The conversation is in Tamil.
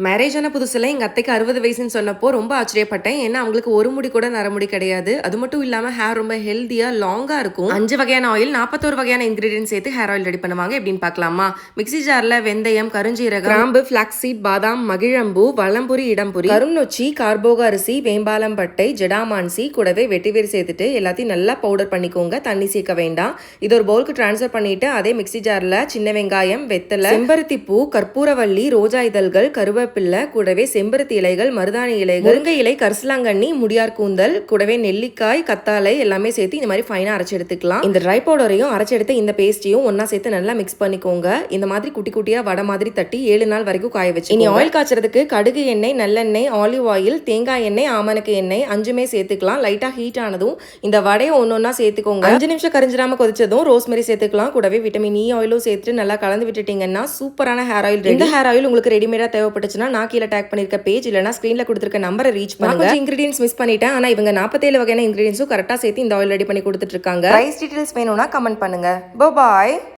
மேரேஜ் ஆன புதுசுல எங்க அத்தைக்கு 60 வயசுன்னு சொன்னப்போ ரொம்ப ஆச்சரியப்பட்டேன். ஏன்னா அவங்களுக்கு ஒரு முடி கூட நரமுடி கிடையாது. அது மட்டும் இல்லாம ஹேர் ரொம்ப ஹெல்தியா லாங்கா இருக்கும். 5 வகையான ஆயில் 41 வகையான இன்கிரீடியன்ட் சேர்த்து ஹேர் ஆயில் ரெடி பண்ணுவாங்க. எப்படின்னு பார்க்கலாமா? மிக்ஸி ஜார்ல வெந்தயம், கருஞ்சீரகம், கிராம்பு, ஃபிளாக்ஸ் சீட், பாதாம், மகிழம்பூ, வலம்புரி, இடம்புரி, கருநொச்சி, கார்போக அரிசி, வேம்பாலம் பட்டை, ஜடாமான்சி கூடவே வெட்டிவேர் சேர்த்துட்டு எல்லாத்தையும் நல்லா பவுடர் பண்ணிக்கோங்க. தண்ணி சேர்க்க வேண்டாம். இது ஒரு பவுலுக்கு டிரான்ஸ்ஃபர் பண்ணிட்டு அதே மிக்ஸி ஜார்ல சின்ன வெங்காயம், வெத்தலை, செம்பருத்தி பூ, கற்பூரவள்ளி, ரோஜா இதழ்கள், கருவேப்பிள்ளை கூடவே செம்பருத்தி இலைகள், மருதாணி இலைகள், முருங்கை இலை, கரிசலாங்கண்ணி, முடியார் கூந்தல் கூடவே நெல்லிக்காய், கத்தாழை எல்லாமே சேர்த்து இந்த மாதிரி ஃபைனா அரைச்சு எடுத்துக்கலாம். இந்த ட்ரை பவுடரையும் அரைச்சு எடுத்து இந்த பேஸ்டையும் ஒன்னா சேர்த்து நல்லா மிக்ஸ் பண்ணிக்கோங்க. இந்த மாதிரி குட்டி குட்டியா வடை மாதிரி தட்டி 7 நாள் வரைக்கும் காய வச்சு இனி ஆயில் காய்ச்சறதுக்கு கடுகு எண்ணெய், நல்லெண்ணெய், ஆலிவ் ஆயில், தேங்காய் எண்ணெய், ஆமணக்கு எண்ணெய் 5மே சேர்த்துக்கலாம். லைட்டா ஹீட் ஆனதும் இந்த வடையை ஒன்னொன்னா சேர்த்துக்கோங்க. 5 நிமிஷம் கரிஞ்சிடாம கொதிச்சதும் ரோஸ்மெரி சேர்த்துக்கலாம். கூடவே விட்டமின் இ ஆயிலும் சேர்த்து நல்லா கலந்து விட்டுட்டீங்கன்னா சூப்பரான ஹேர் ஆயில் ரெடி. இந்த ஹேர் ஆயில் உங்களுக்கு ரெடிமேடா தேவைப்பட்டுச்சுன்னா நான் கீழே டேக் பண்ணிருக்க பேஜ் இல்லனா ஸ்கிரீன்ல கொடுத்திருக்க நம்பரை ரீச் பண்ணுங்க. கொஞ்சம் இன்கிரிடியன்ஸ் மிஸ் பண்ணிட்டேன். ஆனா இவங்க 47 வகையான இன்கிரிடியன்ஸும் கரெக்டா சேர்த்து இந்த ஆயில் ரெடி பண்ணி கொடுத்துட்டு இருக்காங்க. பிரைஸ் டீடைல்ஸ் வேணும்னா கமெண்ட் பண்ணுங்க. பை.